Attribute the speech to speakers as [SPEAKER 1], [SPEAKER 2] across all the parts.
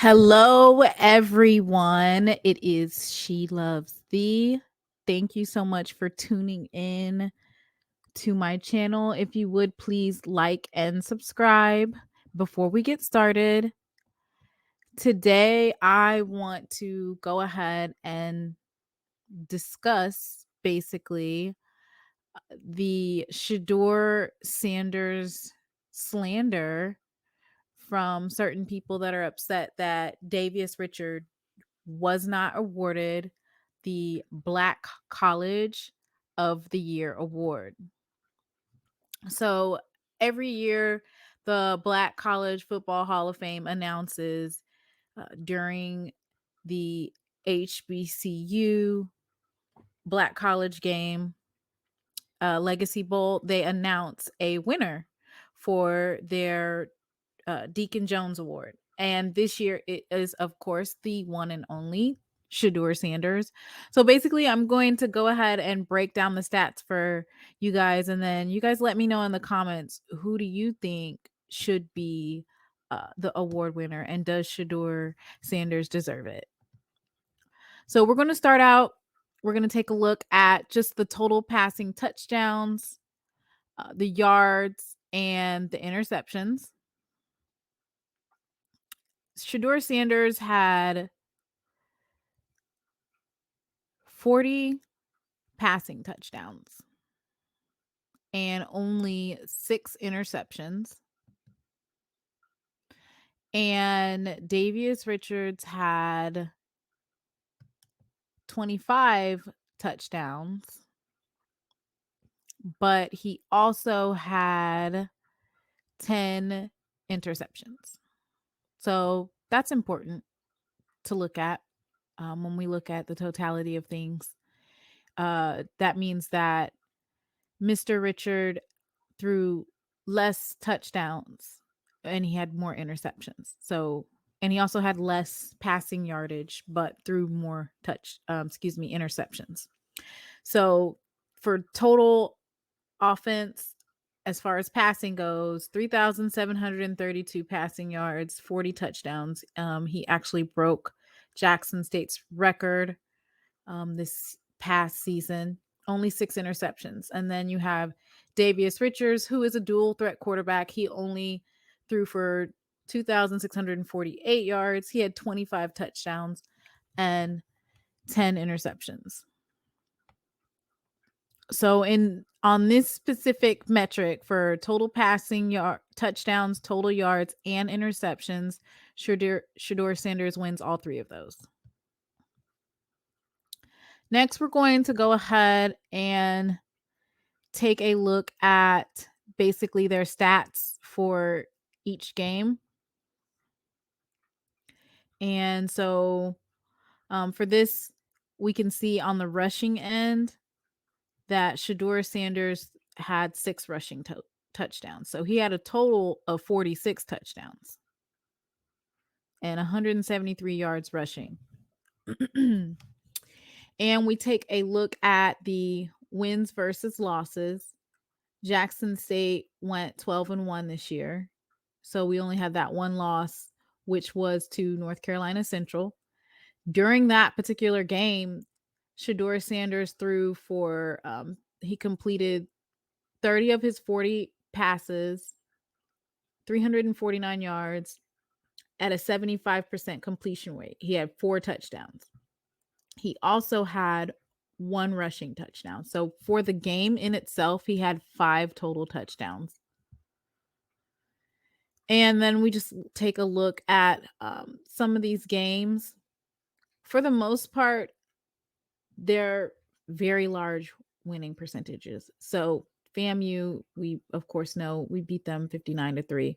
[SPEAKER 1] Hello, everyone. It is She Loves Thee. Thank you so much for tuning in to my channel. If you would please like and subscribe. Before we get started, today I want to go ahead and discuss basically the Sheduer Sanders slander from certain people that are upset that Davius Richard was not awarded the Black College of the Year award. So every year, the Black College Football Hall of Fame announces during the HBCU Black College game, Legacy Bowl, they announce a winner for their Deacon Jones Award. And this year it is, of course, the one and only Sheduer Sanders. So basically, I'm going to go ahead and break down the stats for you guys. And then you guys let me know in the comments, who do you think should be the award winner? And does Sheduer Sanders deserve it? So we're going to start out. We're going to take a look at just the total passing touchdowns, the yards, and the interceptions. Sheduer Sanders had 40 passing touchdowns and only 6 interceptions. And Davius Richards had 25 touchdowns, but he also had 10 interceptions. So that's important to look at when we look at the totality of things. That means that Mr. Richard threw less touchdowns and he had more interceptions. So, and he also had less passing yardage, but threw more interceptions. So, for total offense, as far as passing goes, 3,732 passing yards, 40 touchdowns. He actually broke Jackson State's record this past season, only 6 interceptions. And then you have Davius Richards, who is a dual threat quarterback. He only threw for 2,648 yards. He had 25 touchdowns and 10 interceptions. So on this specific metric for total passing touchdowns, total yards, and interceptions, Sheduer Sanders wins all 3 of those. Next, we're going to go ahead and take a look at basically their stats for each game. And so for this, we can see on the rushing end that Sheduer Sanders had 6 rushing touchdowns. So he had a total of 46 touchdowns and 173 yards rushing. And we take a look at the wins versus losses. Jackson State went 12-1 this year. So we only had that one loss, which was to North Carolina Central. During that particular game, Sheduer Sanders threw for, he completed 30 of his 40 passes, 349 yards at a 75% completion rate. He had 4 touchdowns. He also had 1 rushing touchdown. So for the game in itself, he had 5 total touchdowns. And then we just take a look at some of these games. For the most part, they're very large winning percentages. So FAMU, we of course know we beat them 59-3,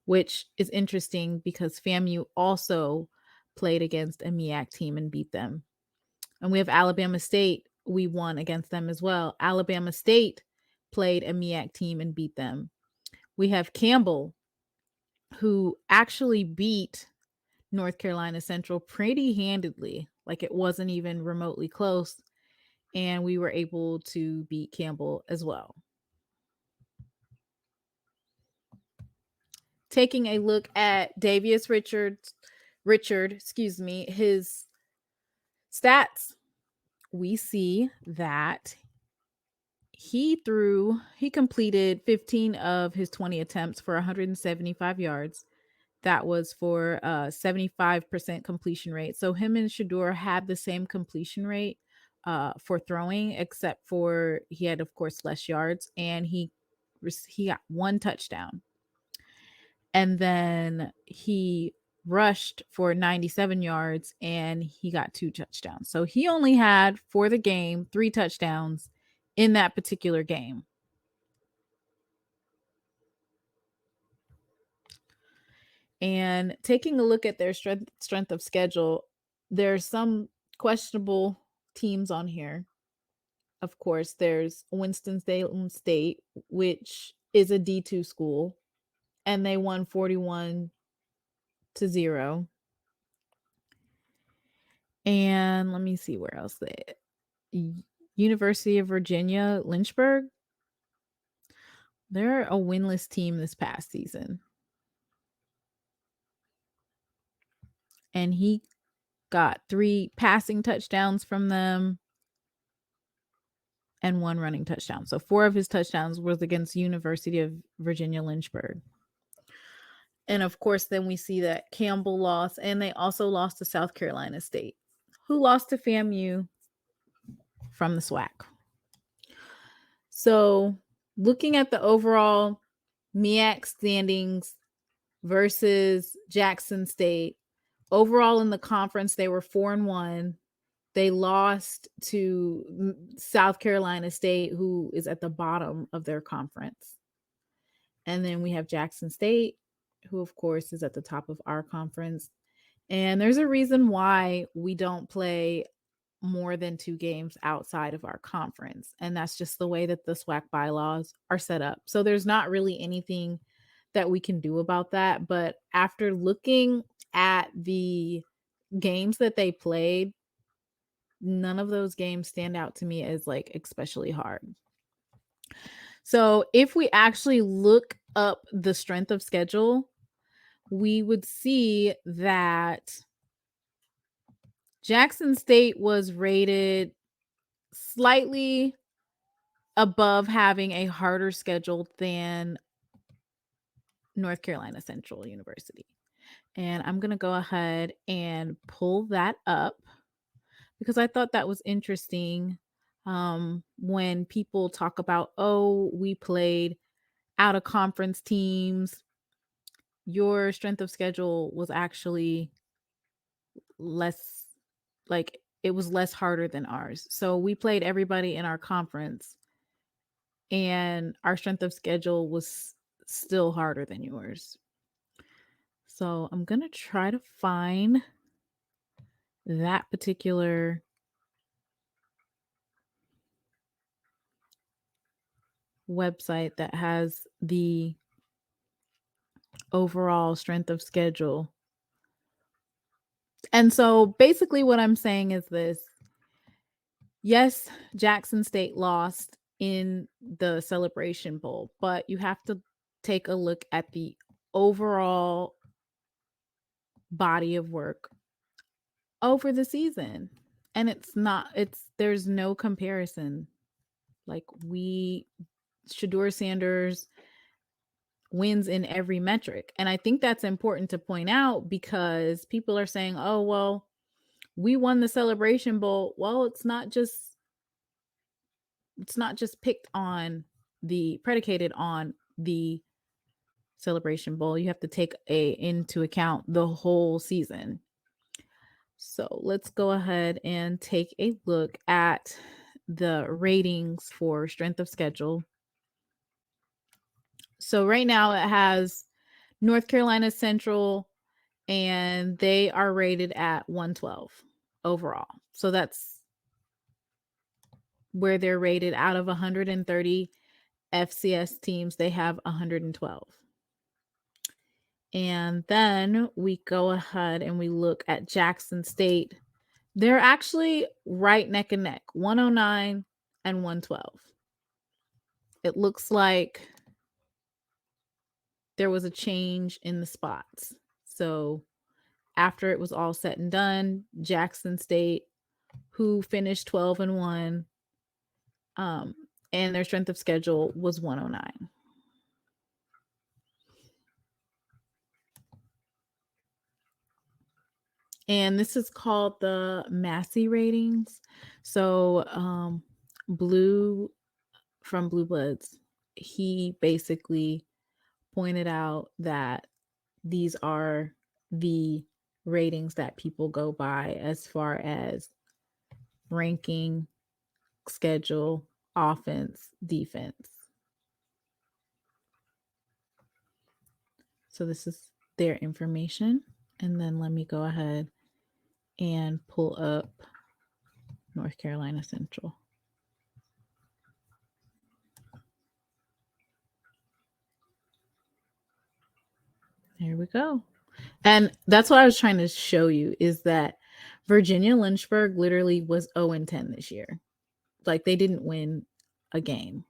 [SPEAKER 1] which is interesting because FAMU also played against a MEAC team and beat them. And we have Alabama State. We won against them as well. Alabama State played a MEAC team and beat them. We have Campbell, who actually beat North Carolina Central pretty handedly. Like it wasn't even remotely close. And we were able to beat Campbell as well. Taking a look at Davius Richards his stats, we see that he completed 15 of his 20 attempts for 175 yards. That was for 75% completion rate. So him and Shedeur had the same completion rate for throwing, except for he had, of course, less yards, and he got one touchdown. And then he rushed for 97 yards and he got 2 touchdowns. So he only had, for the game, 3 touchdowns in that particular game. And taking a look at their strength of schedule, there's some questionable teams on here. Of course, there's Winston-Salem State, which is a D2 school, and they won 41-0. And let me see where else University of Virginia, Lynchburg. They're a winless team this past season. And he got 3 passing touchdowns from them and 1 running touchdown. So 4 of his touchdowns was against University of Virginia, Lynchburg. And of course, then we see that Campbell lost, and they also lost to South Carolina State, who lost to FAMU from the SWAC. So looking at the overall MEAC standings versus Jackson State, overall in the conference, they were 4-1. They lost to South Carolina State, who is at the bottom of their conference. And then we have Jackson State, who, of course, is at the top of our conference. And there's a reason why we don't play more than 2 games outside of our conference. And that's just the way that the SWAC bylaws are set up. So there's not really anything that we can do about that. But after looking at the games that they played, none of those games stand out to me as like especially hard. So if we actually look up the strength of schedule, we would see that Jackson State was rated slightly above having a harder schedule than North Carolina Central University. And I'm going to go ahead and pull that up because I thought that was interesting. When people talk about, oh, we played out of conference teams, your strength of schedule was actually less, like it was less harder than ours. So we played everybody in our conference and our strength of schedule was still harder than yours. So I'm going to try to find that particular website that has the overall strength of schedule. And so basically what I'm saying is this. Yes, Jackson State lost in the Celebration Bowl, but you have to take a look at the overall body of work over the season. And there's no comparison. Like Sheduer Sanders wins in every metric. And I think that's important to point out because people are saying, oh, well, we won the Celebration Bowl. Well, it's not just predicated on the Celebration Bowl. You have to take into account the whole season. So let's go ahead and take a look at the ratings for strength of schedule. So right now it has North Carolina Central, and they are rated at 112 overall. So that's where they're rated. Out of 130 FCS teams, they have 112. And then we go ahead and we look at Jackson State. They're actually right neck and neck, 109 and 112. It looks like there was a change in the spots. So after it was all said and done, Jackson State, who finished 12-1, and their strength of schedule was 109. And this is called the Massey ratings. So Blue from Blue Bloods, he basically pointed out that these are the ratings that people go by as far as ranking, schedule, offense, defense. So this is their information. And then let me go ahead and pull up North Carolina Central. There we go. And that's what I was trying to show you, is that Virginia Lynchburg literally was 0-10 this year. Like, they didn't win a game.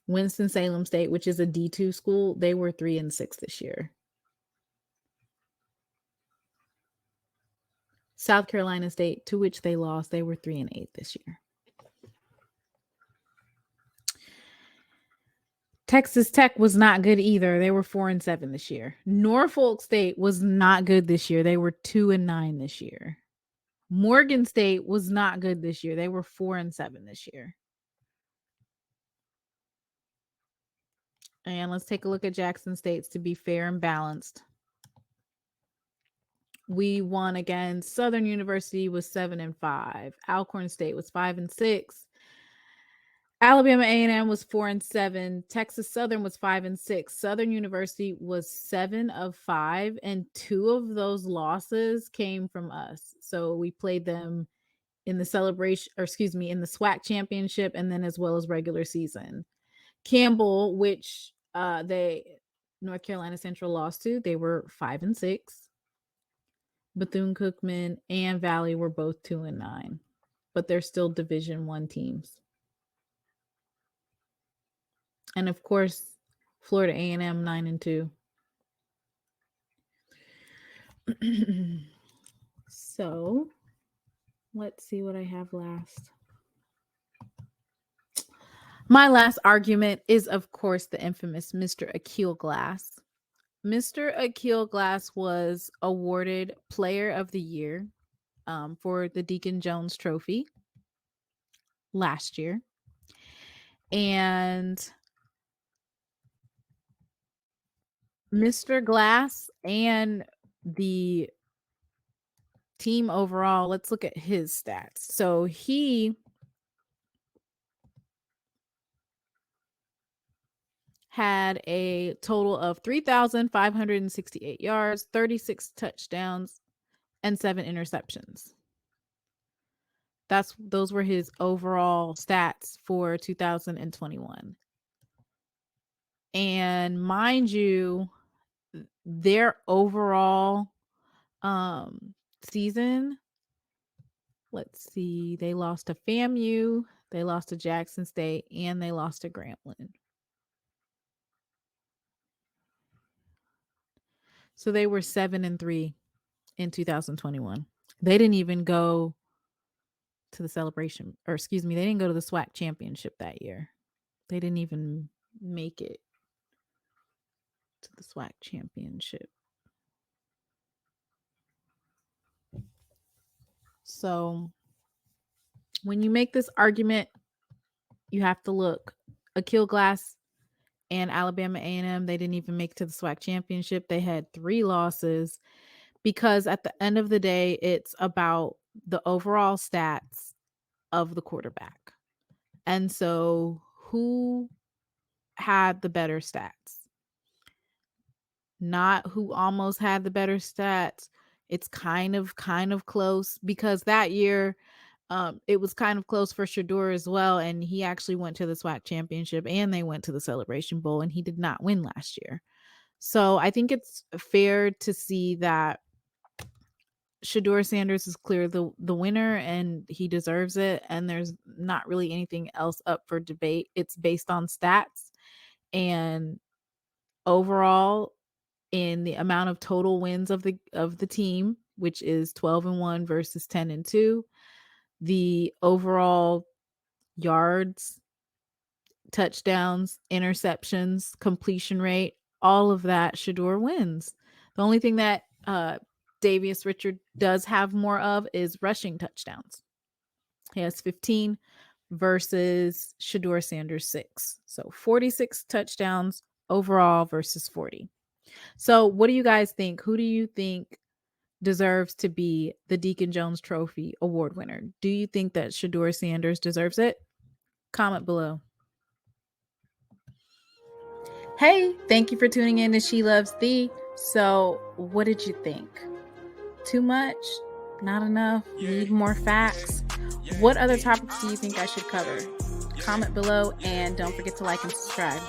[SPEAKER 1] Winston-Salem State, which is a D2 school, they were 3-6 this year. South Carolina State, to which they lost, they were 3-8 this year. Texas Tech was not good either. They were 4-7 this year. Norfolk State was not good this year. They were 2-9 this year. Morgan State was not good this year. They were 4-7 this year. And let's take a look at Jackson State's to be fair and balanced. We won against Southern University was 7-5. Alcorn State was 5-6. Alabama A&M was 4-7. Texas Southern was 5-6. Southern University was 7-5, and 2 of those losses came from us. So we played them in the celebration, or excuse me, in the SWAC championship, and then as well as regular season. Campbell, which North Carolina Central lost to, they were 5-6. Bethune-Cookman and Valley were both 2-9, but they're still Division I teams. And of course, Florida A&M 9-2. So let's see what I have last. My last argument is, of course, the infamous Mr. Akil Glass. Mr. Akil Glass was awarded Player of the Year for the Deacon Jones Trophy last year. And Mr. Glass and the team overall, let's look at his stats. So he had a total of 3,568 yards, 36 touchdowns, and 7 interceptions. Those were his overall stats for 2021. And mind you, their overall season, let's see, they lost to FAMU, they lost to Jackson State, and they lost to Grambling. So they were 7-3 in 2021. They didn't even go to the celebration, or excuse me, they didn't go to the SWAC championship that year. They didn't even make it to the SWAC championship. So when you make this argument, you have to look. Akil Glass and Alabama A&M, they didn't even make it to the SWAC championship. They had 3 losses, because at the end of the day, it's about the overall stats of the quarterback. And so who had the better stats? Not who almost had the better stats. It's kind of close, because that year it was kind of close for Shedeur as well, and he actually went to the SWAC championship and they went to the Celebration Bowl, and he did not win last year. So I think it's fair to see that Sheduer Sanders is clear the winner, and he deserves it, and there's not really anything else up for debate. It's based on stats, and overall in the amount of total wins of the team, which is 12-1 versus 10-2, the overall yards, touchdowns, interceptions, completion rate, all of that, Shedeur wins. The only thing that Davius Richard does have more of is rushing touchdowns. He has 15 versus Sheduer Sanders 6. So 46 touchdowns overall versus 40. So what do you guys think? Who do you think deserves to be the Deacon Jones Trophy award winner? Do you think that Sheduer Sanders deserves it? Comment below. Hey, thank you for tuning in to She Loves Thee. So what did you think? Too much? Not enough? Need more facts? What other topics do you think I should cover? Comment below and don't forget to like and subscribe.